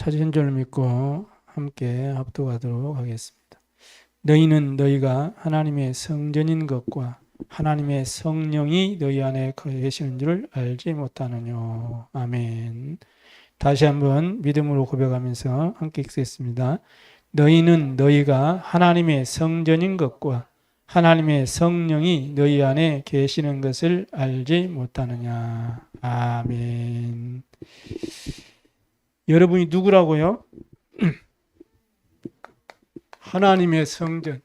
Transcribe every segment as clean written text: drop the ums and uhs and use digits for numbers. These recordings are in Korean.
찾으신 줄 믿고 함께 합독하도록 하겠습니다. 너희는 너희가 하나님의 성전인 것과 하나님의 성령이 너희 안에 계시는 줄 알지 못하느뇨. 아멘. 다시 한번 믿음으로 고백하면서 함께 읽겠습니다. 너희는 너희가 하나님의 성전인 것과 하나님의 성령이 너희 안에 계시는 것을 알지 못하느냐. 아멘. 여러분이 누구라고요? 하나님의 성전.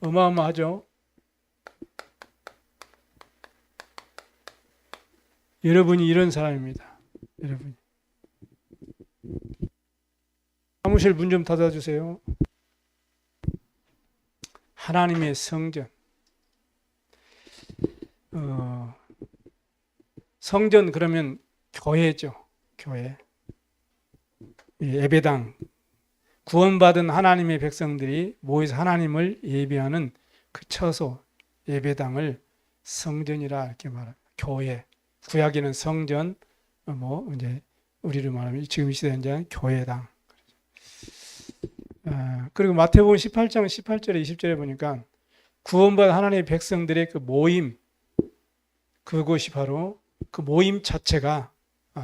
어마어마하죠? 여러분이 이런 사람입니다. 여러분이. 사무실 문 좀 닫아주세요. 하나님의 성전. 성전 그러면 교회죠. 교회. 예배당. 구원받은 하나님의 백성들이 모여서 하나님을 예배하는 그 처소, 예배당을 성전이라 이렇게 말합니다. 교회. 구약에는 성전, 이제 우리를 말하면 지금 이 시대에 이제 교회당. 그리고 마태복음 18장 18절에 20절에 보니까 구원받은 하나님의 백성들의 그 모임, 그곳이 바로 그 모임 자체가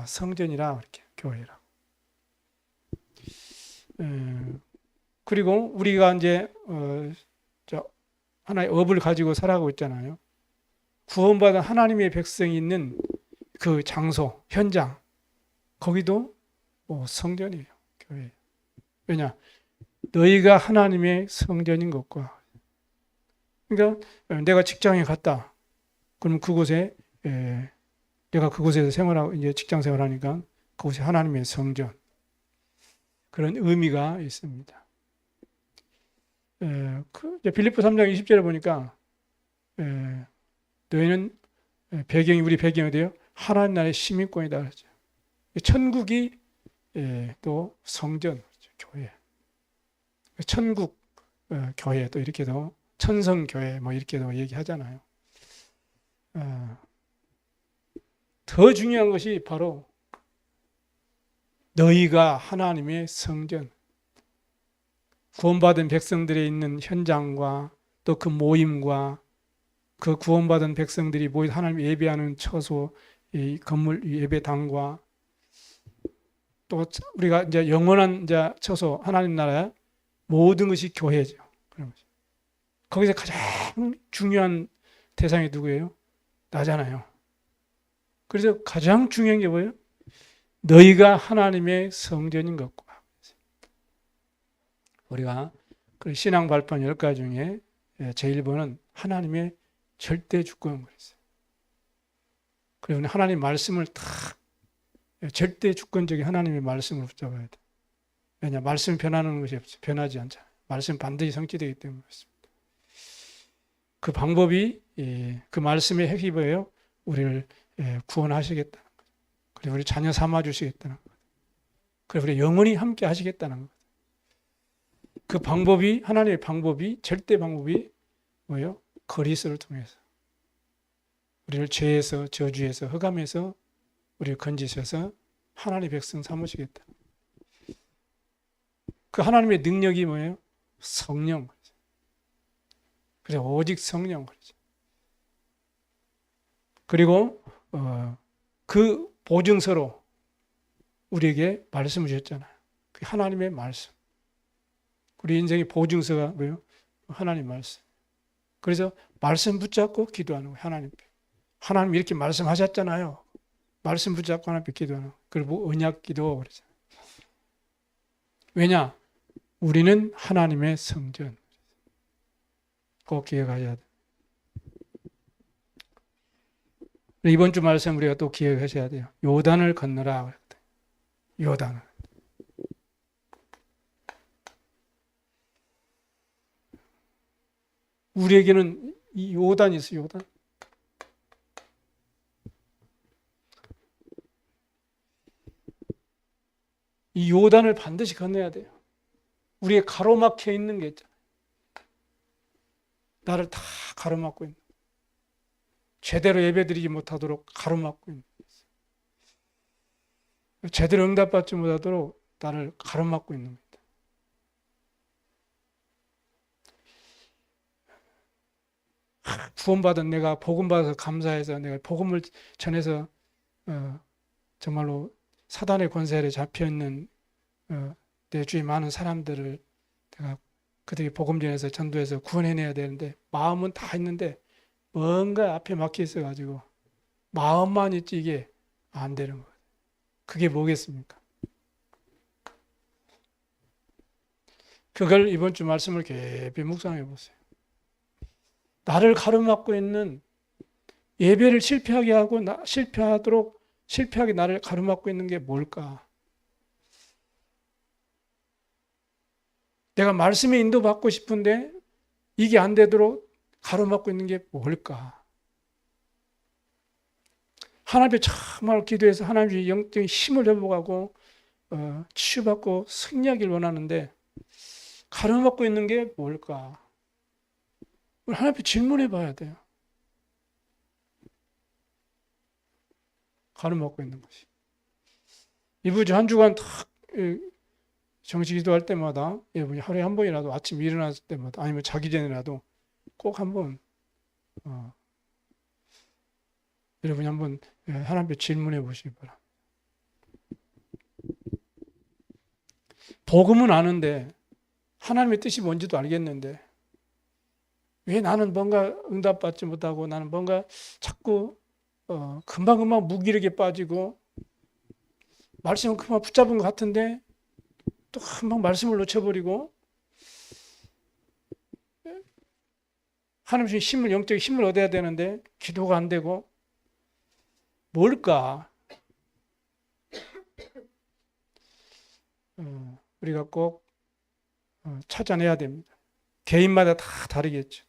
성전이라 이렇게 교회라. 그리고 우리가 이제 하나의 업을 가지고 살아가고 있잖아요. 구원받은 하나님의 백성이 있는 그 장소, 현장, 거기도 성전이에요. 교회. 왜냐? 너희가 하나님의 성전인 것과. 그러니까 내가 직장에 갔다. 그럼 그곳에 내가 그곳에서 생활하고 이제 직장 생활하니까 그곳이 하나님의 성전. 그런 의미가 있습니다. 빌립보 3장 20절에 보니까 너희는 배경이 우리 배경이 어디요? 하나님 나라의 시민권이다 그러죠. 천국이 또 성전, 교회. 천국 교회 또 이렇게도 천성 교회 뭐 이렇게도 얘기하잖아요. 더 중요한 것이 바로 너희가 하나님의 성전, 구원받은 백성들이 있는 현장과 또 그 모임과 그 구원받은 백성들이 모여 하나님 예배하는 처소, 이 건물 예배당과 또 우리가 이제 영원한 이제 처소 하나님 나라의 모든 것이 교회죠. 거기서 가장 중요한 대상이 누구예요? 나잖아요. 그래서 가장 중요한 게 뭐예요? 너희가 하나님의 성전인 것과. 우리가 그 신앙 발판 10가지 중에 제1번은 하나님의 절대 주권을 그랬어요. 그리고 하나님 말씀을 탁 절대 주권적인 하나님의 말씀을 붙잡아야 돼. 왜냐? 말씀 변하는 것이 없어요. 변하지 않잖아요. 말씀 반드시 성취되기 때문에 그렇습니다. 그 방법이 그 말씀의 핵이 뭐예요? 우리를 구원하시겠다는 거죠. 그리고 우리 자녀 삼아 주시겠다는 거죠. 그리고 우리 영원히 함께 하시겠다는 거죠. 그 방법이 하나님의 방법이 절대 방법이 뭐예요? 그리스도를 통해서 우리를 죄에서 저주에서 흑암에서 우리를 건지셔서 하나님의 백성 삼으시겠다. 그 하나님의 능력이 뭐예요? 성령. 그래서 오직 성령. 그리고 그 보증서로 우리에게 말씀을 주셨잖아요. 그 하나님의 말씀. 우리 인생의 보증서가 뭐예요? 하나님 말씀. 그래서 말씀 붙잡고 기도하는 거예요. 하나님 이렇게 말씀하셨잖아요. 말씀 붙잡고 하나님께 기도하는 거예요. 그리고 언약 기도 그러잖아요. 왜냐? 우리는 하나님의 성전. 꼭 기억하셔야 돼요. 이번 주 말씀 우리가 또 기억하셔야 돼요. 요단을 건너라. 요단을. 우리에게는 이 요단이 있어요. 요단. 이 요단을 반드시 건너야 돼요. 우리의 가로막혀 있는 게 있잖아요. 나를 다 가로막고 있는. 제대로 예배드리지 못하도록 가로막고 있는. 제대로 응답받지 못하도록 나를 가로막고 있는 겁니다. 구원받은 내가 복음받아서 감사해서 내가 복음을 전해서 정말로 사단의 권세 아래 잡혀있는 내 주위 많은 사람들을 내가 그들이 복음 전해서 전도해서 구원해내야 되는데 마음은 다 있는데 뭔가 앞에 막혀 있어가지고 마음만 있지 이게 안 되는 거예요. 그게 뭐겠습니까? 그걸 이번 주 말씀을 깊이 묵상해 보세요. 나를 가로막고 있는 예배를 실패하게 하고 실패하게 나를 가로막고 있는 게 뭘까? 내가 말씀에 인도받고 싶은데 이게 안 되도록 가로막고 있는 게 뭘까? 하나님께 정말 기도해서 하나님의 영적인 힘을 회복하고 치유받고 승리하길 원하는데 가로막고 있는 게 뭘까? 하나님께 질문해 봐야 돼요. 가로막고 있는 것이. 이번 주 한 주간 탁 정식 기도할 때마다 여러분이 하루에 한 번이라도 아침 일어났을 때마다 아니면 자기 전에라도 꼭 한번 여러분이 한번 하나님께 질문해 보시기 바랍니다. 복음은 아는데 하나님의 뜻이 뭔지도 알겠는데 왜 나는 뭔가 응답받지 못하고 나는 뭔가 자꾸 금방금방 무기력에 빠지고 말씀은 금방 붙잡은 것 같은데 또 금방 말씀을 놓쳐버리고 하나님 주신 힘을 영적인 힘을 얻어야 되는데 기도가 안 되고 뭘까? 우리가 꼭 찾아내야 됩니다. 개인마다 다 다르겠죠.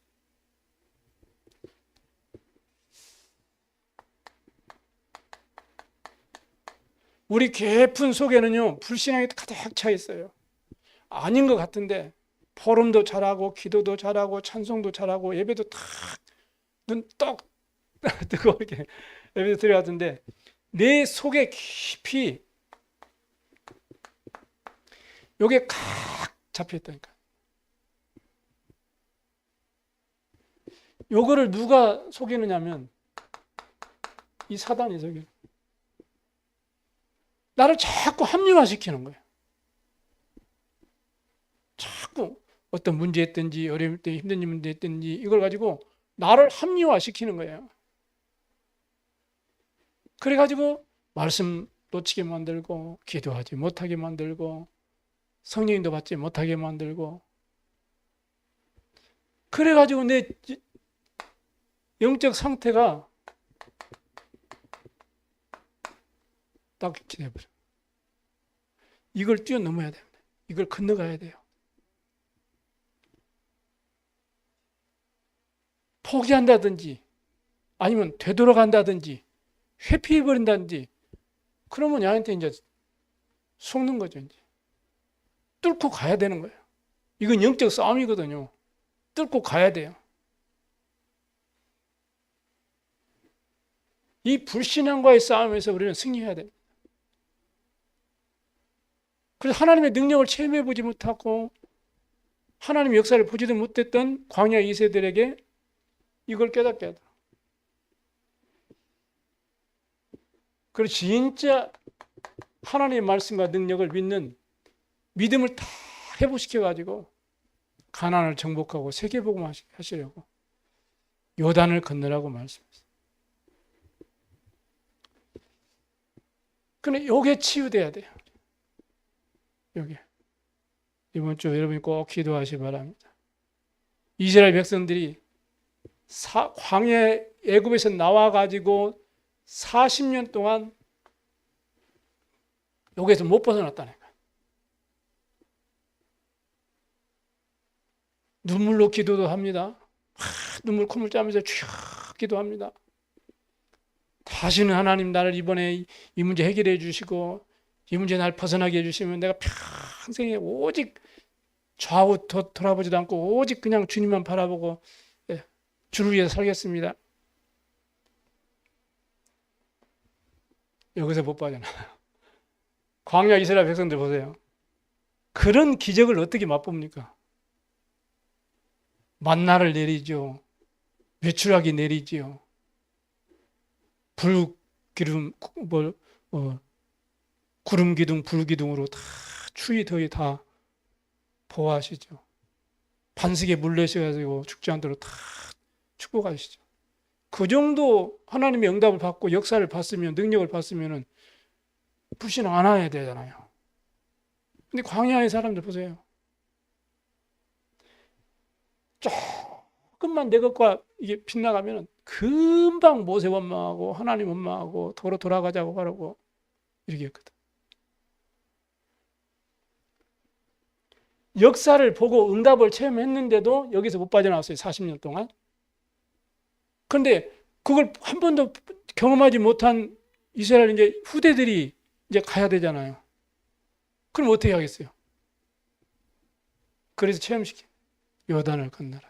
우리 깊은 속에는요 불신앙이 가득 차 있어요. 아닌 것 같은데 포럼도 잘하고 기도도 잘하고 찬송도 잘하고 예배도 탁 눈 떡 뜨고 이렇게 예배도 들어가던데 내 속에 깊이 요게 각 잡혀 있다니까. 요거를 누가 속이느냐면 이 사단이 속여. 나를 자꾸 합리화시키는 거예요. 자꾸 어떤 문제였든지 어려울 때 힘든 문제였든지 이걸 가지고 나를 합리화시키는 거예요. 그래가지고 말씀 놓치게 만들고 기도하지 못하게 만들고 성령인도 받지 못하게 만들고 그래가지고 내 영적 상태가 딱 이렇게 돼버려. 이걸 뛰어넘어야 됩니다. 이걸 건너가야 돼요. 포기한다든지 아니면 되돌아간다든지 회피해버린다든지 그러면 야한테 이제 속는 거죠. 이제 뚫고 가야 되는 거예요. 이건 영적 싸움이거든요. 뚫고 가야 돼요. 이 불신앙과의 싸움에서 우리는 승리해야 됩니다. 그래서 하나님의 능력을 체험해보지 못하고 하나님의 역사를 보지도 못했던 광야 2세들에게 이걸 깨닫게 하다. 그리고 진짜 하나님의 말씀과 능력을 믿는 믿음을 다 회복시켜가지고 가나안을 정복하고 세계복음 하시려고 요단을 건너라고 말씀했어요. 근데 요게 치유돼야 돼요. 요게. 이번 주 여러분이 꼭 기도하시기 바랍니다. 이스라엘 백성들이 광야 애굽에서 나와가지고 40년 동안 여기에서 못 벗어났다니까. 눈물로 기도도 합니다. 눈물 콧물 짜면서 쭉 기도합니다. 다시는 하나님 나를 이번에 이 문제 해결해 주시고 이 문제 날 벗어나게 해주시면 내가 평생에 오직 좌우 돌아보지도 않고 오직 그냥 주님만 바라보고 주를 위해서 살겠습니다. 여기서 못 빠져나와요. 광야 이스라엘 백성들 보세요. 그런 기적을 어떻게 맛봅니까? 만나를 내리죠. 외출하기 내리지요. 불기름, 구름 기둥, 불 기둥으로 다 추위 더위 다 보호하시죠. 반석에 물 내셔가지고 죽지 않도록 다 축복하시죠. 그 정도 하나님의 응답을 받고 역사를 봤으면, 능력을 봤으면 불신앙 안 해야 되잖아요. 근데 광야의 사람들 보세요. 조금만 내 것과 이게 빗나가면 금방 모세 원망하고 하나님 원망하고 도로 돌아가자고 하라고 이렇게 했거든. 역사를 보고 응답을 체험했는데도 여기서 못 빠져나왔어요. 40년 동안. 그런데 그걸 한 번도 경험하지 못한 이스라엘 이제 후대들이 이제 가야 되잖아요. 그럼 어떻게 하겠어요? 그래서 체험시켜. 요단을 건너라.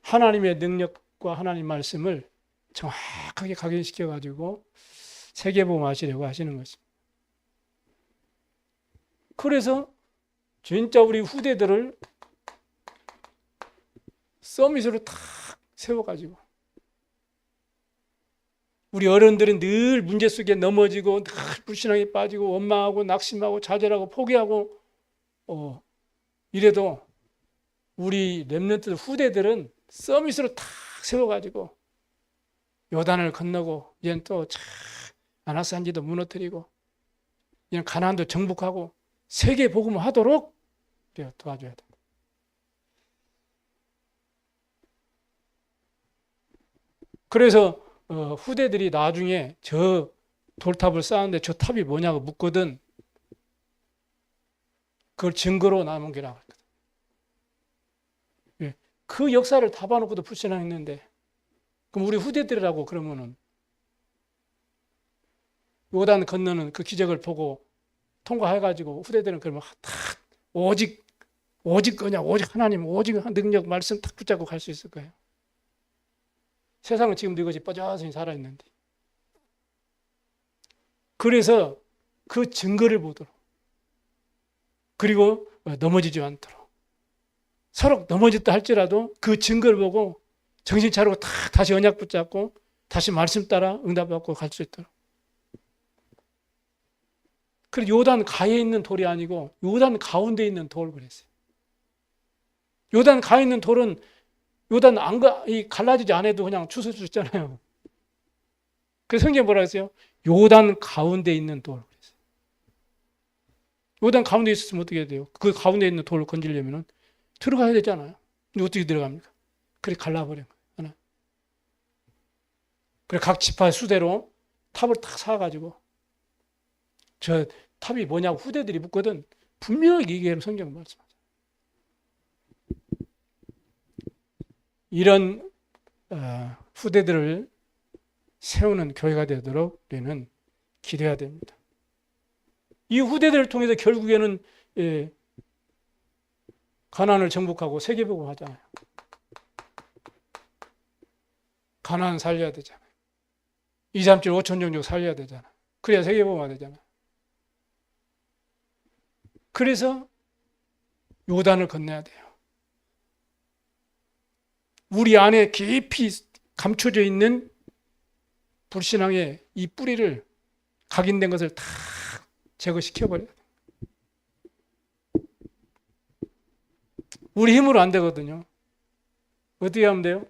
하나님의 능력과 하나님 말씀을 정확하게 각인시켜 가지고 세계복음 하시려고 하시는 것입니다. 그래서 진짜 우리 후대들을 서밋으로 탁 세워가지고 우리 어른들은 늘 문제 속에 넘어지고 늘 불신앙에 빠지고 원망하고 낙심하고 좌절하고 포기하고 이래도 우리 렘넌트 후대들은 서밋으로 탁 세워가지고 요단을 건너고 이제는 또 아나스한지도 무너뜨리고 이제는 가나안도 정복하고 세계 복음을 하도록 도와줘야 돼. 그래서 후대들이 나중에 저 돌탑을 쌓았는데 저 탑이 뭐냐고 묻거든. 그걸 증거로 남은 게 나왔거든. 그 역사를 다 봐놓고도 불신앙했는데 그럼 우리 후대들이라고 그러면은 요단 건너는 그 기적을 보고 통과해가지고 후대들은 그러면 다 오직 거냐 오직 하나님 오직 능력 말씀 딱 붙잡고 갈 수 있을 거예요. 세상은 지금도 이것이 뻐져서니 살아있는데 그래서 그 증거를 보도록 그리고 넘어지지 않도록 서로 넘어졌다 할지라도 그 증거를 보고 정신 차리고 다시 언약 붙잡고 다시 말씀 따라 응답받고 갈 수 있도록. 그리고 요단 가에 있는 돌이 아니고 요단 가운데 있는 돌 그랬어요. 요단 가에 있는 돌은 요단 갈라지지 않아도 그냥 주술 수 있잖아요. 그래서 성경에 뭐라 했어요? 요단 가운데 있는 돌 그랬어요. 요단 가운데 있었으면 어떻게 해야 돼요? 그 가운데 있는 돌을 건지려면 들어가야 되잖아요. 근데 어떻게 들어갑니까? 그래 갈라버린 거예요. 그래 각 지파 수대로 탑을 딱 쌓아가지고 저 탑이 뭐냐고 후대들이 묻거든. 분명히 얘기해요. 성경 말씀하죠. 이런 후대들을 세우는 교회가 되도록 우리는 기도해야 됩니다. 이 후대들을 통해서 결국에는 가나안을 정복하고 세계복음 하잖아요. 가나안 살려야 되잖아요. 2, 3, 7, 5천 종족 살려야 되잖아요. 그래야 세계복음 되잖아요. 그래서 요단을 건너야 돼요. 우리 안에 깊이 감춰져 있는 불신앙의 이 뿌리를 각인된 것을 다 제거시켜버려야 돼요. 우리 힘으로 안 되거든요. 어떻게 하면 돼요?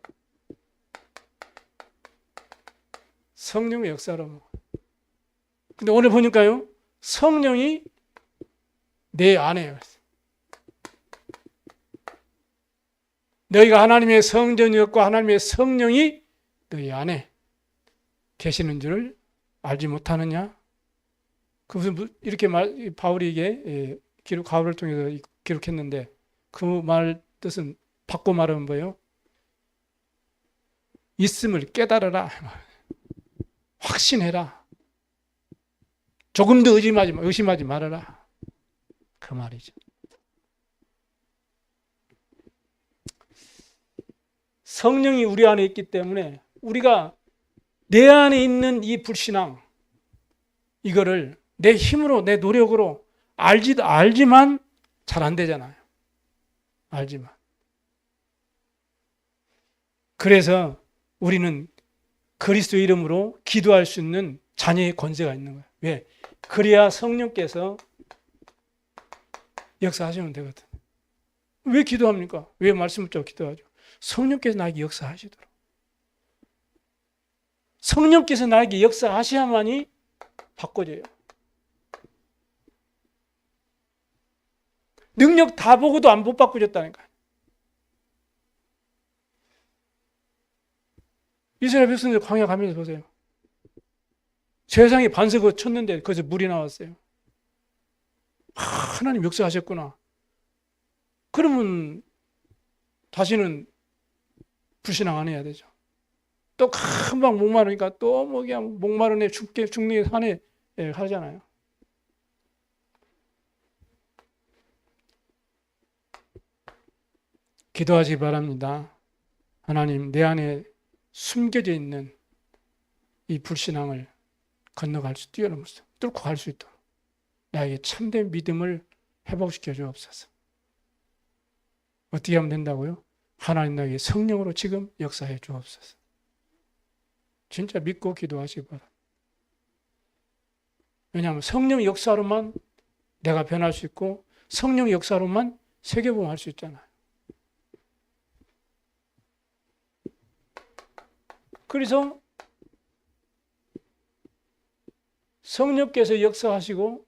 성령의 역사로. 근데 오늘 보니까요, 성령이 내 안에요. 너희가 하나님의 성전이었고 하나님의 성령이 너희 안에 계시는 줄을 알지 못하느냐? 이렇게 바울에게 가울을 통해서 기록했는데 그 말 뜻은 바꿔 말하면 뭐예요? 있음을 깨달아라. 확신해라. 조금도 의심하지 말아라. 그 말이죠. 성령이 우리 안에 있기 때문에 우리가 내 안에 있는 이 불신앙, 이거를 내 힘으로, 내 노력으로 알지만 잘 안 되잖아요. 알지만. 그래서 우리는 그리스도 이름으로 기도할 수 있는 자녀의 권세가 있는 거예요. 왜? 그래야 성령께서 역사하시면 되거든. 왜 기도합니까? 왜 말씀을 좀 기도하죠? 성령께서 나에게 역사하시도록. 성령께서 나에게 역사하셔야만이 바꿔져요. 능력 다 보고도 안 못 바꿔졌다니까요. 이스라엘 백성들 광야 가면서 보세요. 세상에 반석 쳤는데 거기서 물이 나왔어요. 하나님 역사하셨구나. 그러면 다시는 불신앙 안 해야 되죠. 또 금방 목마르니까 또 그냥 목마르네 죽네 하네 하잖아요. 기도하시기 바랍니다. 하나님, 내 안에 숨겨져 있는 이 불신앙을 건너갈 수, 뛰어넘어서 뚫고 갈 수 있도록 나에게 참된 믿음을 회복시켜 주옵소서. 어떻게 하면 된다고요? 하나님 나에게 성령으로 지금 역사해 주옵소서. 진짜 믿고 기도하시기 바랍니다. 왜냐하면 성령 역사로만 내가 변할 수 있고 성령 역사로만 세계복음 할 수 있잖아요. 그래서 성령께서 역사하시고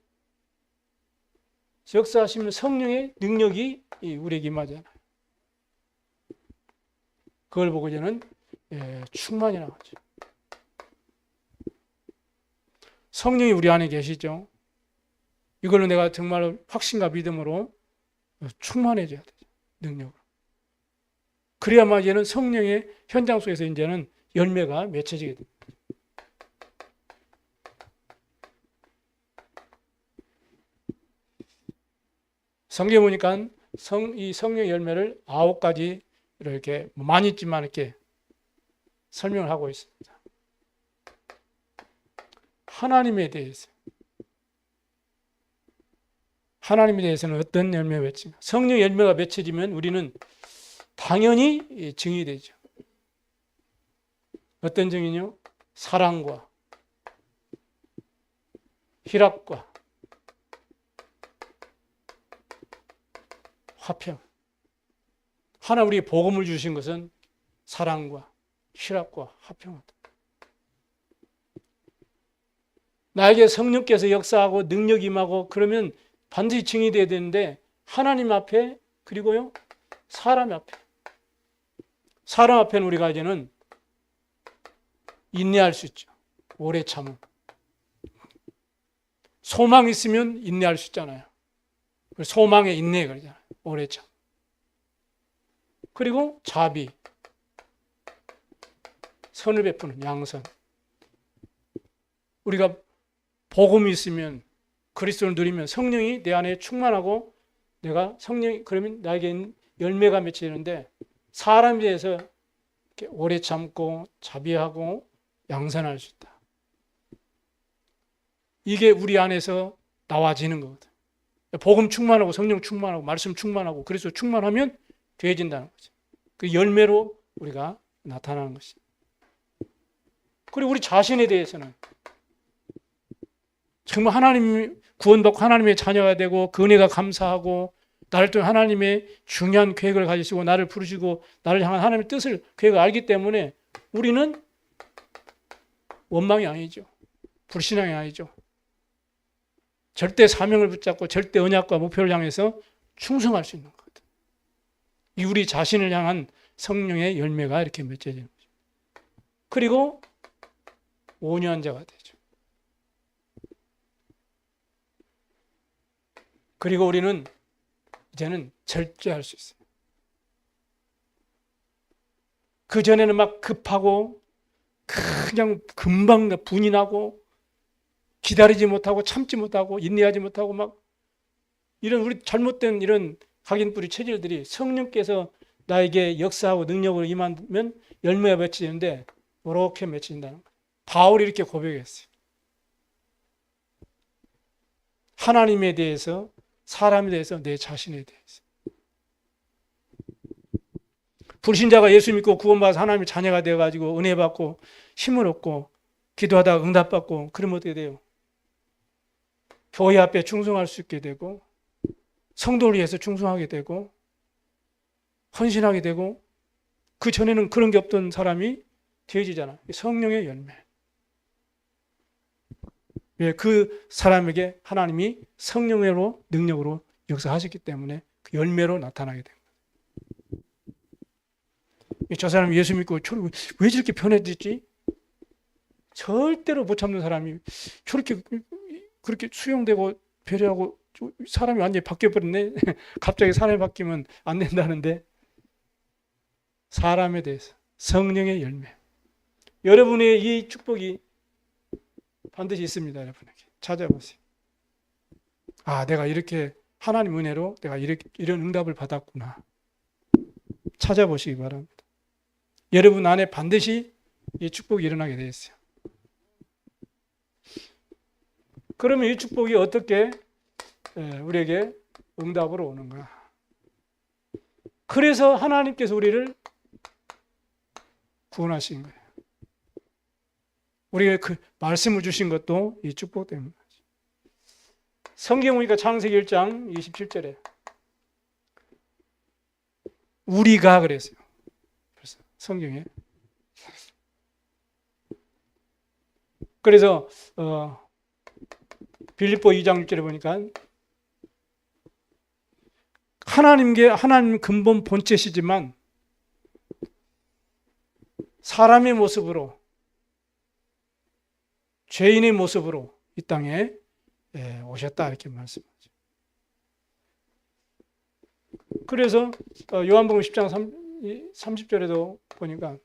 역사하시면 성령의 능력이 우리에게 임하잖아요. 그걸 보고 저는 충만이 나오죠. 성령이 우리 안에 계시죠. 이걸로 내가 정말 확신과 믿음으로 충만해져야 되죠. 능력으로. 그래야만 이제는 성령의 현장 속에서 이제는 열매가 맺혀지게 됩니다. 성경에 보니까 이 성령 열매를 9가지 이렇게 많이 있지만 이렇게 설명을 하고 있습니다. 하나님에 대해서는 어떤 열매가 맺힌가? 성령 열매가 맺혀지면 우리는 당연히 증이 되죠. 어떤 증이요? 사랑과 희락과 화평. 하나 우리에게 복음을 주신 것은 사랑과 희락과 화평하다. 나에게 성령께서 역사하고 능력이 임하고 그러면 반드시 증이 돼야 되는데 하나님 앞에 그리고요 사람 앞에. 사람 앞에는 우리가 이제는 인내할 수 있죠. 오래 참음. 소망이 있으면 인내할 수 있잖아요. 소망에 인내 그러잖아요. 오래 참. 그리고 자비. 선을 베푸는 양선. 우리가 복음이 있으면 그리스도를 누리면 성령이 내 안에 충만하고 내가 성령이 그러면 나에게 열매가 맺히는데 사람에 대해서 오래 참고 자비하고 양선할 수 있다. 이게 우리 안에서 나와지는 거거든. 복음 충만하고 성령 충만하고 말씀 충만하고 그래서 충만하면 되어진다는 거죠. 그 열매로 우리가 나타나는 것이. 그리고 우리 자신에 대해서는 정말 하나님 구원받고 하나님의 자녀가 되고 그 은혜가 감사하고 나를 통해 하나님의 중요한 계획을 가지시고 나를 부르시고 나를 향한 하나님의 뜻을 계획을 알기 때문에 우리는 원망이 아니죠. 불신앙이 아니죠. 절대 사명을 붙잡고 절대 언약과 목표를 향해서 충성할 수 있는 거거든. 이 우리 자신을 향한 성령의 열매가 이렇게 맺혀지는 거죠. 그리고 온유한 자가 되죠. 그리고 우리는 이제는 절제할 수 있어요. 그전에는 막 급하고 그냥 금방 분이 나고 기다리지 못하고 참지 못하고 인내하지 못하고 막 이런 우리 잘못된 이런 각인뿌리 체질들이 성령께서 나에게 역사하고 능력으로 임하면 열매가 맺히는데 이렇게 맺힌다는 거예요. 바울이 이렇게 고백했어요. 하나님에 대해서, 사람에 대해서, 내 자신에 대해서. 불신자가 예수 믿고 구원받아서 하나님의 자녀가 되어가지고 은혜 받고 힘을 얻고 기도하다가 응답받고 그러면 어떻게 돼요? 교회 앞에 충성할 수 있게 되고 성도를 위해서 충성하게 되고 헌신하게 되고 그 전에는 그런 게 없던 사람이 되어지잖아. 성령의 열매. 왜? 그 사람에게 하나님이 성령으로 능력으로 역사하셨기 때문에 그 열매로 나타나게 됩니다. 저 사람이 예수 믿고 왜 저렇게 변해졌지? 절대로 못 참는 사람이 저렇게 그렇게 수용되고 배려하고 사람이 완전히 바뀌어버렸네. 갑자기 사람이 바뀌면 안 된다는데 사람에 대해서 성령의 열매. 여러분의 이 축복이 반드시 있습니다. 여러분에게 찾아보세요. 아, 내가 이렇게 하나님 은혜로 내가 이런 응답을 받았구나. 찾아보시기 바랍니다. 여러분 안에 반드시 이 축복이 일어나게 되어 있어요. 그러면 이 축복이 어떻게 우리에게 응답으로 오는가? 그래서 하나님께서 우리를 구원하신 거예요. 우리에게 그 말씀을 주신 것도 이 축복 때문에. 성경 보니까 창세기 1장 27절에 우리가 그랬어요. 그래서 성경에. 그래서 빌립보 2장 6절에 보니까 하나님 근본 본체시지만 사람의 모습으로 죄인의 모습으로 이 땅에 오셨다 이렇게 말씀하죠. 그래서 요한복음 10장 30절에도 보니까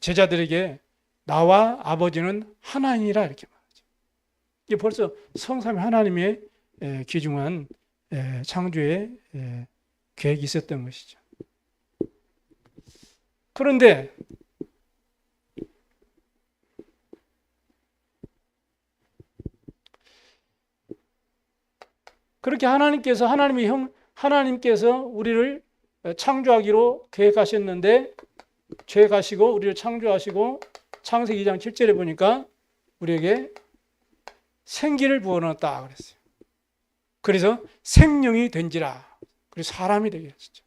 제자들에게 나와 아버지는 하나이니라 이렇게 말하죠. 이게 벌써 성삼위 하나님의 귀중한 창조의 계획이 있었던 것이죠. 그런데 그렇게 하나님께서 우리를 창조하기로 계획하셨는데 계획하시고 우리를 창조하시고 창세기 2장 7절에 보니까 우리에게 생기를 부어넣었다 그랬어요. 그래서 생명이 된지라. 그래서 사람이 되게 하셨죠.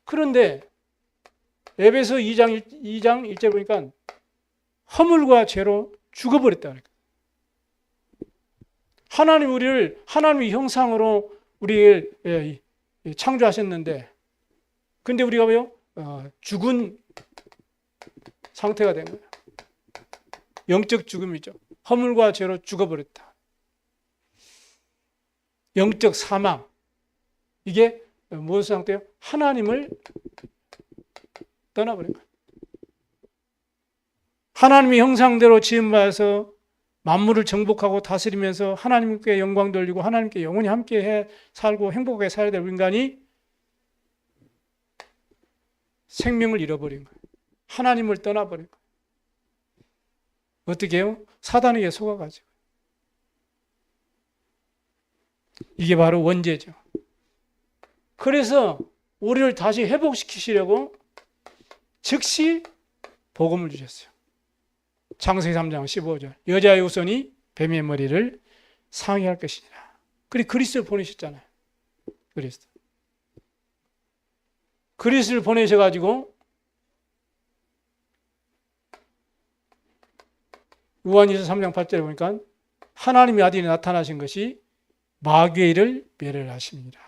그런데 에베소 2장 1절 보니까 허물과 죄로 죽어버렸다 그랬어요. 하나님 우리를 하나님의 형상으로 우리를 창조하셨는데 근데 우리가 왜요? 죽은 상태가 된 거예요. 영적 죽음이죠. 허물과 죄로 죽어버렸다. 영적 사망. 이게 무슨 상태예요? 하나님을 떠나버린 거예요. 하나님의 형상대로 지음받아서 만물을 정복하고 다스리면서 하나님께 영광 돌리고 하나님께 영원히 함께 살고 행복하게 살아야 될 인간이 생명을 잃어버린 거예요. 하나님을 떠나버린 거예요. 어떻게 해요? 사단에게 속아가지고. 이게 바로 원죄죠. 그래서 우리를 다시 회복시키시려고 즉시 복음을 주셨어요. 창세기 3장 15절 여자의 후손이 뱀의 머리를 상해할 것이니라. 그리스도를 보내셨잖아요. 그리스도를 보내셔가지고 요한일서 3장 8절에 보니까 하나님의 아들이 나타나신 것이 마귀를 멸하심이라.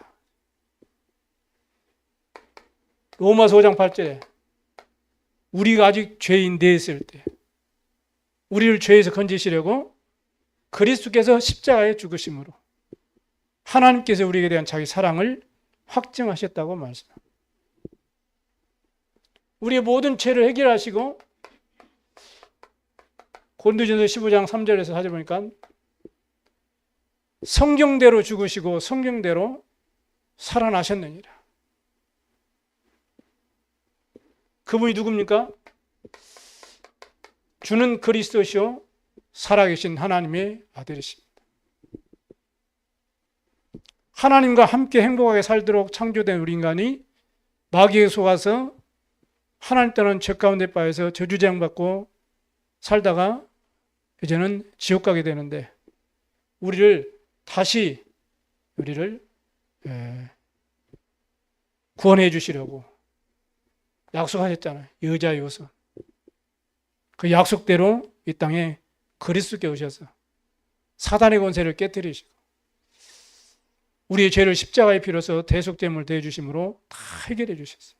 로마서 5장 8절에 우리가 아직 죄인 되었을 때 우리를 죄에서 건지시려고 그리스도께서 십자가에 죽으심으로 하나님께서 우리에게 대한 자기 사랑을 확증하셨다고 말씀합니다. 우리의 모든 죄를 해결하시고 고린도전서 15장 3절에서 4절 보니까 성경대로 죽으시고 성경대로 살아나셨느니라. 그분이 누굽니까? 주는 그리스도시요 살아계신 하나님의 아들이십니다. 하나님과 함께 행복하게 살도록 창조된 우리 인간이 마귀에 속아서 하나님 따른 죄 가운데 빠져서 저주재앙받고 살다가 이제는 지옥 가게 되는데 우리를 구원해 주시려고 약속하셨잖아요. 여자 요소. 그 약속대로 이 땅에 그리스도께 오셔서 사단의 권세를 깨뜨리시고 우리의 죄를 십자가의 피로서 대속제물을 대주심으로 다 해결해 주셨어요.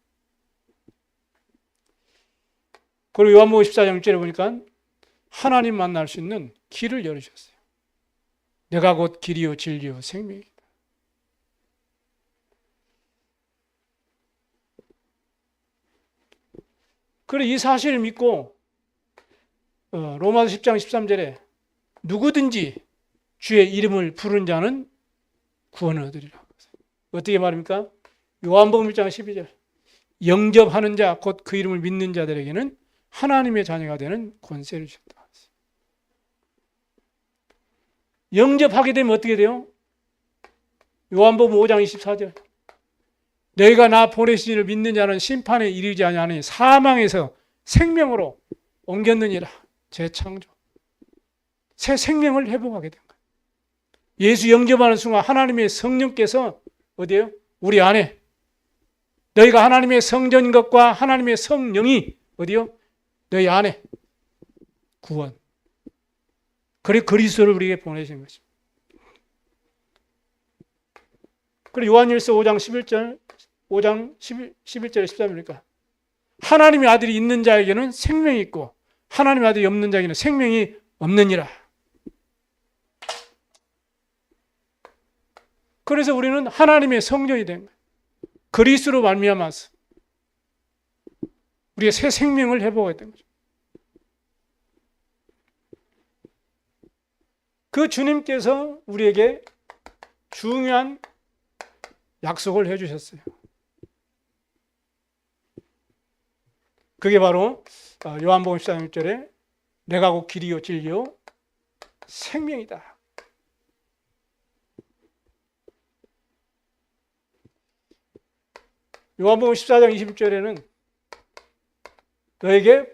그리고 요한복음 14장 6절에 보니까 하나님 만날 수 있는 길을 열으셨어요. 내가 곧 길이요 진리요 생명이다. 그래 이 사실을 믿고 로마서 10장 13절에 누구든지 주의 이름을 부른 자는 구원을 얻으리라. 어떻게 말입니까? 요한복음 1장 12절 영접하는 자 곧 그 이름을 믿는 자들에게는 하나님의 자녀가 되는 권세를 주셨다. 영접하게 되면 어떻게 돼요? 요한복음 5장 24절 너희가 나 보내신 이를 믿는 자는 심판에 이르지 아니하니 사망에서 생명으로 옮겼느니라. 재창조. 새 생명을 회복하게 된 거예요. 예수 영접하는 순간 하나님의 성령께서 어디에요? 우리 안에. 너희가 하나님의 성전인 것과 하나님의 성령이 어디요? 너희 안에. 구원. 그리고 그리스도를 우리에게 보내신 것입니다. 그리고 요한일서 5장 11절 5장 11절에 13절이니까 하나님의 아들이 있는 자에게는 생명이 있고 하나님의 아들이 없는 자에게는 생명이 없느니라. 그래서 우리는 하나님의 성전이 된 거예요. 그리스도로 말미암아서 우리의 새 생명을 회복했던 거죠. 그 주님께서 우리에게 중요한 약속을 해주셨어요. 그게 바로 요한복음 14장 1절에 내가 곧 길이요 진리요 생명이다. 요한복음 14장 20절에는 너에게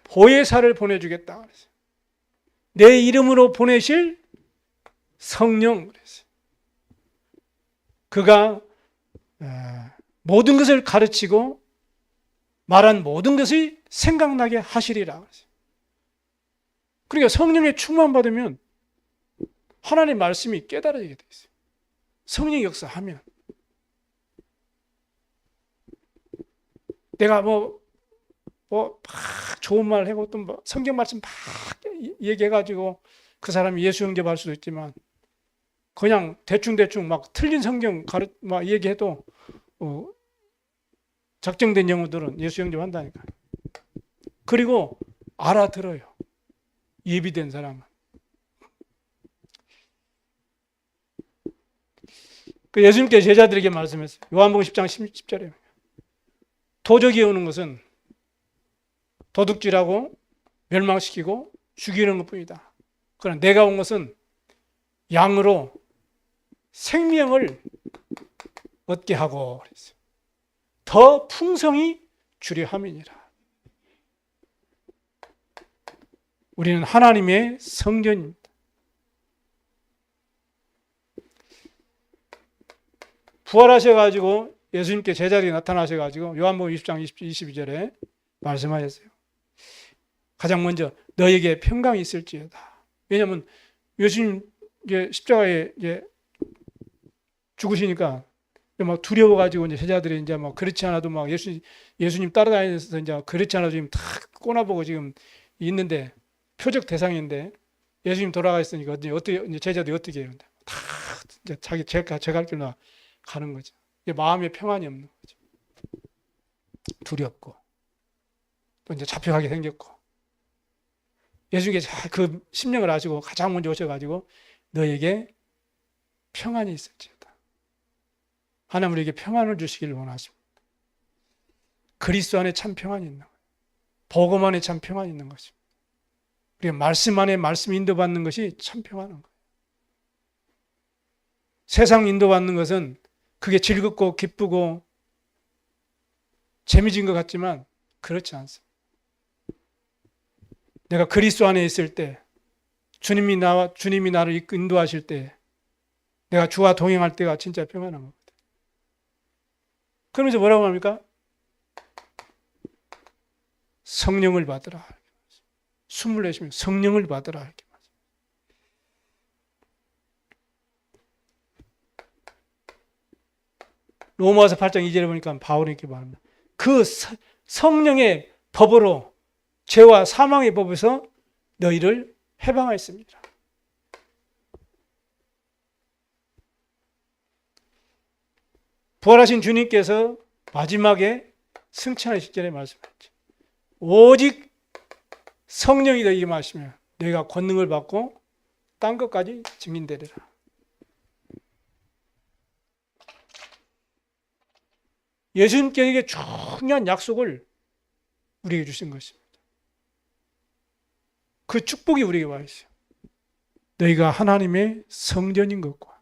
보혜사를 보내주겠다 그랬어요. 내 이름으로 보내실 성령 그랬어요. 그가 모든 것을 가르치고 말한 모든 것이 생각나게 하시리라 그랬어요. 그러니까 성령의 충만 받으면 하나님의 말씀이 깨달아지게 돼 있어요. 성령이 역사하면 내가 막 좋은 말 하고 또 성경 말씀 막 얘기해가지고 그 사람이 예수 영접할 수도 있지만 그냥 대충 막 틀린 성경 막 얘기해도 작정된 영혼들은 예수 영접한다니까. 그리고 알아들어요. 예비된 사람은. 그 예수님께 제자들에게 말씀했어요. 요한복음 10장 10절에 도적이 오는 것은 도둑질하고 멸망시키고 죽이는 것뿐이다. 그러나 내가 온 것은 양으로 생명을 얻게 하고 그랬어요. 더 풍성히 주려 함이니라. 우리는 하나님의 성전입니다. 부활하셔가지고 예수님께 제자들이 나타나셔가지고 요한복음 20장 22절에 말씀하셨어요. 가장 먼저 너에게 평강이 있을지어다. 왜냐하면 예수님 이제 십자가에 이제 죽으시니까 막 두려워가지고 이제 제자들이 이제 막 그렇지 않아도 막 예수님 따라다니면서 이제 그렇지 않아도 지금 다 꼬나보고 지금 있는데 표적 대상인데 예수님 돌아가셨으니까 어떻게 이제 제자들이 어떻게 해요? 다 이제 자기 제갈 길로 가는 거죠. 마음에 평안이 없는 거죠. 두렵고 또 이제 잡혀가게 생겼고 예수님께서 그 심령을 아시고 가장 먼저 오셔가지고 너에게 평안이 있을지어다. 하나님 우리에게 평안을 주시기를 원하십니다. 그리스도 안에 참 평안이 있는 거예요. 복음 안에 참 평안이 있는 것입니다. 우리가 말씀 안에 말씀 인도받는 것이 참 평안한 거예요. 세상 인도받는 것은 그게 즐겁고 기쁘고 재미진 것 같지만 그렇지 않습니다. 내가 그리스도 안에 있을 때, 주님이 나를 인도하실 때, 내가 주와 동행할 때가 진짜 평안한 겁니다. 그러면서 뭐라고 합니까? 성령을 받으라. 숨을 내쉬면 성령을 받으라. 이렇게 말합니다. 로마서 8장 2절에 보니까 바울이 이렇게 말합니다. 그 성령의 법으로 죄와 사망의 법에서 너희를 해방하였습니다. 부활하신 주님께서 마지막에 승천의 시절에 말씀하셨죠. 오직 성령이 너희에게 마시면 너희가 권능을 받고 딴 것까지 증인되리라. 예수님께 중요한 약속을 우리에게 주신 것입니다. 그 축복이 우리에게 와 있어요. 너희가 하나님의 성전인 것과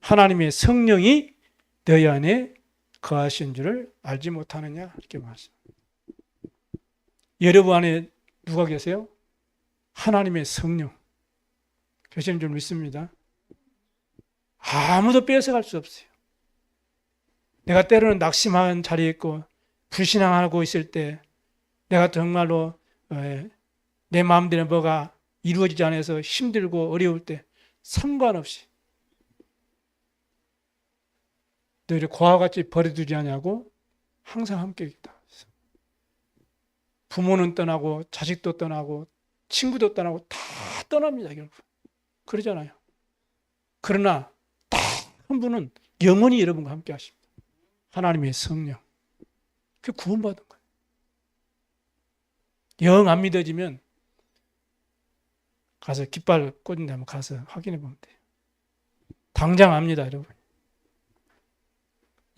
하나님의 성령이 너희 안에 거하신 줄을 알지 못하느냐 이렇게 말씀합니다. 여러분 안에 누가 계세요? 하나님의 성령 계시는 줄 믿습니다. 아무도 뺏어갈 수 없어요. 내가 때로는 낙심한 자리에 있고 불신앙하고 있을 때 내가 정말로 내 마음대로 뭐가 이루어지지 않아서 힘들고 어려울 때 상관없이 너희를 고아와 같이 버려두지 않냐고 항상 함께 있다. 부모는 떠나고 자식도 떠나고 친구도 떠나고 다 떠납니다. 결국. 그러잖아요. 그러나 딱 한 분은 영원히 여러분과 함께 하십니다. 하나님의 성령. 그 구원받은 거예요. 영 안 믿어지면 가서 깃발 꽂은 데 한번 가서 확인해 보면 돼요. 당장 압니다, 여러분.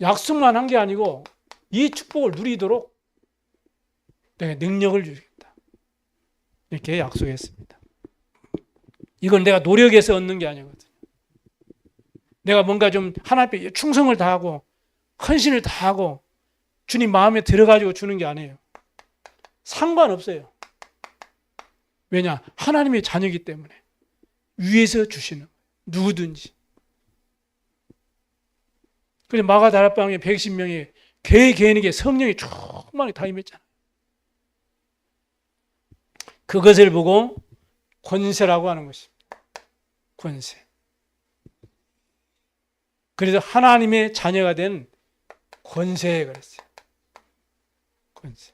약속만 한 게 아니고 이 축복을 누리도록 내가 능력을 주겠다. 이렇게 약속했습니다. 이건 내가 노력해서 얻는 게 아니거든요. 내가 뭔가 좀 하나님 앞에 충성을 다하고 헌신을 다하고 주님 마음에 들어가지고 주는 게 아니에요. 상관없어요. 왜냐? 하나님의 자녀이기 때문에 위에서 주시는 거예요. 누구든지. 그래서 마가다락방에 110명이 개개인에게 성령이 충만히 다 임했잖아요. 그것을 보고 권세라고 하는 것입니다. 권세. 그래서 하나님의 자녀가 된 권세에 그랬어요. 권세.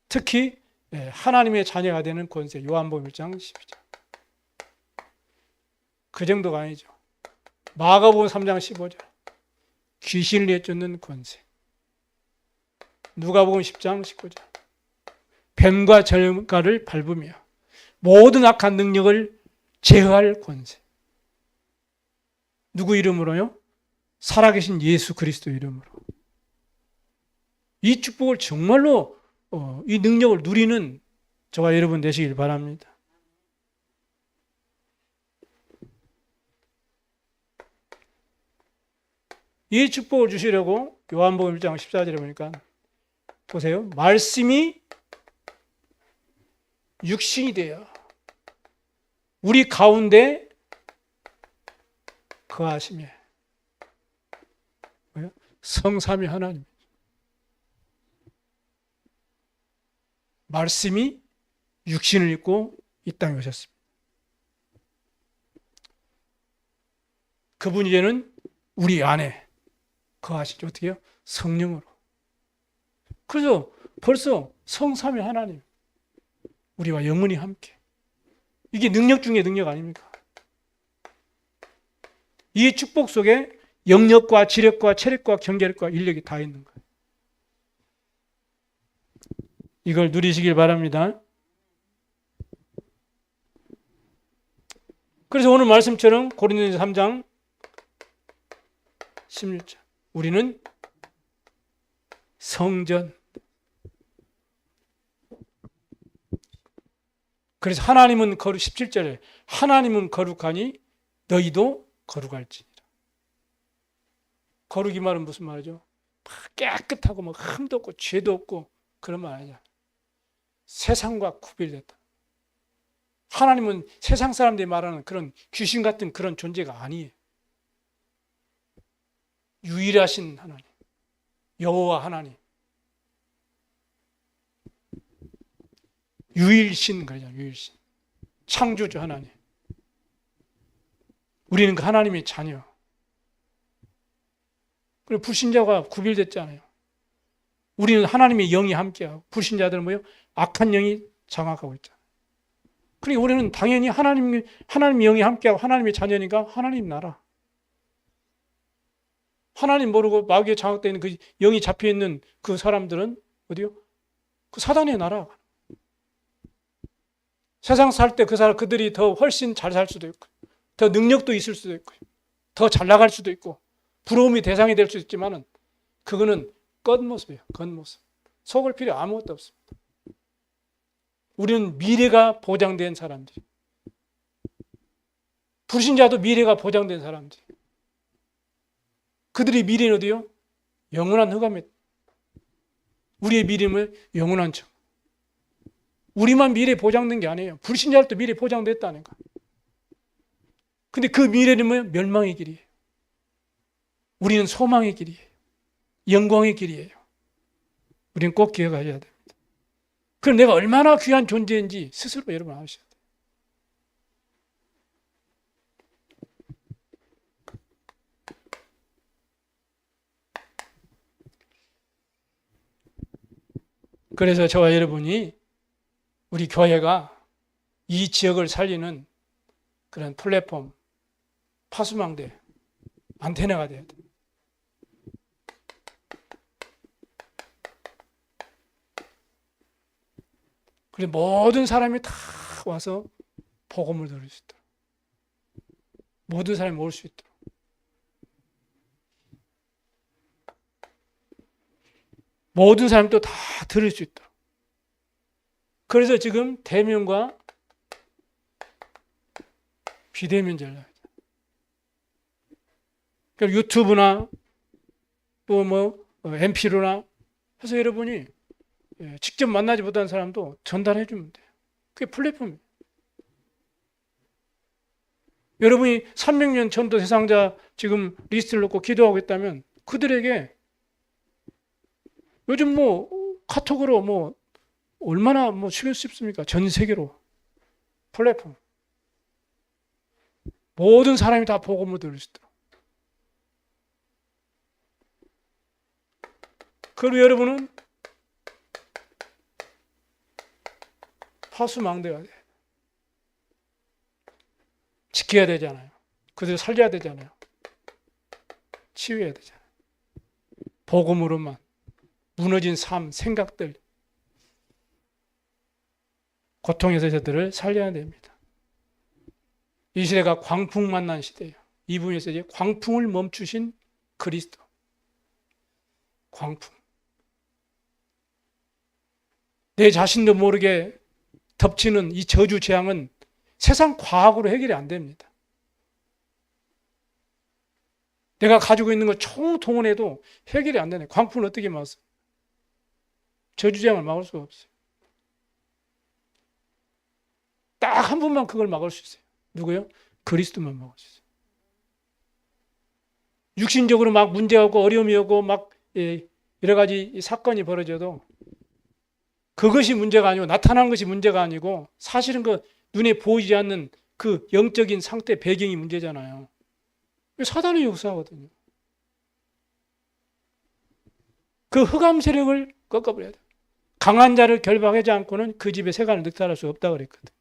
특히 하나님의 자녀가 되는 권세. 요한복음 1장 12절. 그 정도가 아니죠. 마가복음 3장 15절. 귀신을 내쫓는 권세. 누가복음 10장 19절. 뱀과 절가를 밟으며 모든 악한 능력을 제어할 권세. 누구 이름으로요? 살아계신 예수 그리스도 이름으로. 이 축복을 정말로 이 능력을 누리는 저와 여러분 되시길 바랍니다. 이 축복을 주시려고 요한복음 1장 14절에 보니까 보세요. 말씀이 육신이 되어 우리 가운데 거하시며 성삼위 하나님. 말씀이 육신을 입고 이 땅에 오셨습니다. 그분이 이제는 우리 안에 거하시죠. 어떻게 해요? 성령으로. 그래서 벌써 성삼위 하나님 우리와 영원히 함께. 이게 능력 중에 능력 아닙니까? 이 축복 속에 영력과 지력과 체력과 경계력과 인력이 다 있는 거예요. 이걸 누리시길 바랍니다. 그래서 오늘 말씀처럼 고린도전서 3장 16절 우리는 성전 그래서 하나님은 17절에 하나님은 거룩하니 너희도 거룩할지니라. 거룩이 말은 무슨 말이죠? 깨끗하고 뭐 흠도 없고 죄도 없고 그런 말 아니야. 세상과 구별됐다. 하나님은 세상 사람들이 말하는 그런 귀신 같은 그런 존재가 아니에요. 유일하신 하나님, 여호와 하나님, 유일신 그러잖아요. 유일신, 창조주 하나님. 우리는 그 하나님의 자녀. 그리고 불신자가 구별됐잖아요. 우리는 하나님의 영이 함께하고 불신자들은 뭐요? 악한 영이 장악하고 있잖아요. 그러니까 우리는 당연히 하나님의 영이 함께하고 하나님의 자녀니까 하나님 나라. 하나님 모르고 마귀에 장악되어 있는 그 영이 잡혀 있는 그 사람들은 어디요? 그 사단의 나라. 세상 살 때 그들이 더 훨씬 잘 살 수도 있고, 더 능력도 있을 수도 있고, 더 잘 나갈 수도 있고, 부러움이 대상이 될 수 있지만은 그거는 겉모습이에요. 겉모습. 속을 필요 아무것도 없습니다. 우리는 미래가 보장된 사람들. 불신자도 미래가 보장된 사람들. 그들의 미래는 어디요? 영원한 흑암에. 우리의 미래는 영원한 청. 우리만 미래 보장된 게 아니에요. 불신자들도 미래 보장됐다니까. 근데 그 미래는 뭐예요? 멸망의 길이에요. 우리는 소망의 길이에요. 영광의 길이에요. 우리는 꼭 기억하셔야 됩니다. 그럼 내가 얼마나 귀한 존재인지 스스로 여러분 아셔야 돼요. 그래서 저와 여러분이 우리 교회가 이 지역을 살리는 그런 플랫폼, 파수망대, 안테나가 돼야 돼요. 그래서 모든 사람이 다 와서 복음을 들을 수 있도록, 모든 사람이 올 수 있도록. 모든 사람도 다 들을 수 있도록. 그래서 지금 대면과 비대면 전략이죠. 그러니까 유튜브나 또 뭐 MP로나 해서 여러분이 직접 만나지 못한 사람도 전달해 주면 돼요. 그게 플랫폼이에요. 여러분이 300년 전도 대상자 지금 리스트를 놓고 기도하고 있다면 그들에게 요즘 뭐 카톡으로 뭐 얼마나 뭐 쉽습니까? 전 세계로 플랫폼. 모든 사람이 다 복음을 들을 수 있도록. 그리고 여러분은 파수망대가 돼. 지켜야 되잖아요. 그들 살려야 되잖아요. 치유해야 되잖아요. 복음으로만 무너진 삶, 생각들, 고통에서 저들을 살려야 됩니다. 이 시대가 광풍 만난 시대예요. 이 부분에서 이제 광풍을 멈추신 그리스도. 광풍. 내 자신도 모르게 덮치는 이 저주 재앙은 세상 과학으로 해결이 안 됩니다. 내가 가지고 있는 걸 총동원해도 해결이 안 되네. 광풍을 어떻게 막았어요? 저주 재앙을 막을 수가 없어요. 딱 한 분만 그걸 막을 수 있어요. 누구요? 그리스도만 막을 수 있어요. 육신적으로 막 문제가 오고 어려움이 오고 막 여러 가지 사건이 벌어져도 그것이 문제가 아니고 나타나는 것이 문제가 아니고 사실은 그 눈에 보이지 않는 그 영적인 상태 배경이 문제잖아요. 사단의 역사거든요. 그 흑암 세력을 꺾어버려야 돼요. 강한 자를 결박하지 않고는 그 집에 세간을 늑탈할 수 없다고 그랬거든.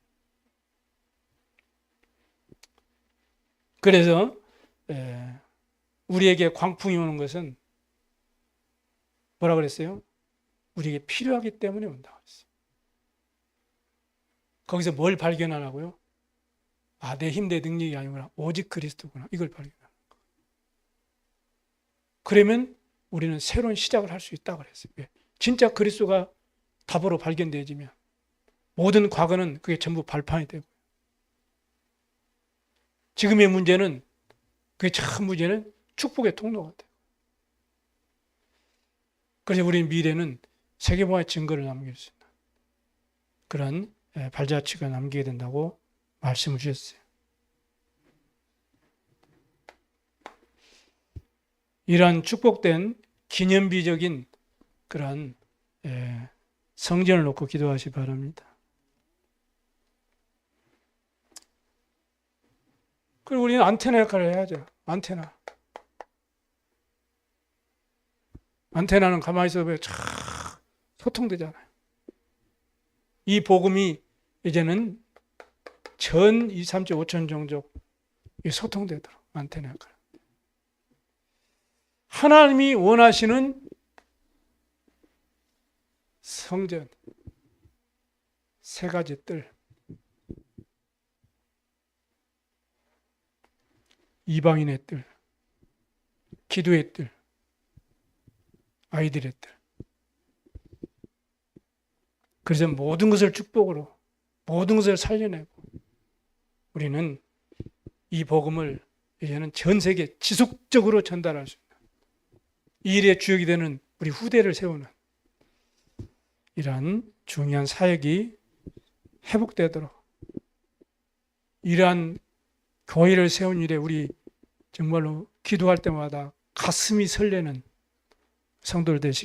그래서 우리에게 광풍이 오는 것은 뭐라 그랬어요? 우리에게 필요하기 때문에 온다고 그랬어요. 거기서 뭘 발견하라고요? 아, 내 힘, 내 능력이 아니구나. 오직 그리스도구나. 이걸 발견하는 거. 그러면 우리는 새로운 시작을 할 수 있다고 그랬어요. 진짜 그리스도가 답으로 발견되어지면 모든 과거는 그게 전부 발판이 되고, 지금의 문제는, 그게 참 문제는 축복의 통로가 돼요. 그래서 우리 미래는 세계보화의 증거를 남길 수 있는 그런 발자취가 남기게 된다고 말씀을 주셨어요. 이러한 축복된 기념비적인 그런 성전을 놓고 기도하시 바랍니다. 그리고 우리는 안테나 역할을 해야죠. 안테나는 가만히 있어도 쫙 소통되잖아요. 이 복음이 이제는 전 2, 3조 5천 종족 소통되도록 안테나 역할. 하나님이 원하시는 성전 세 가지 뜰, 이방인의 뜰, 기도의 뜰, 아이들의 뜰. 그래서 모든 것을 축복으로, 모든 것을 살려내고 우리는 이 복음을 이제는 전 세계 지속적으로 전달할 수 있는 이 일의 주역이 되는 우리 후대를 세우는 이러한 중요한 사역이 회복되도록, 이러한 교회를 세운 일에 우리 정말로 기도할 때마다 가슴이 설레는 성도들 되시기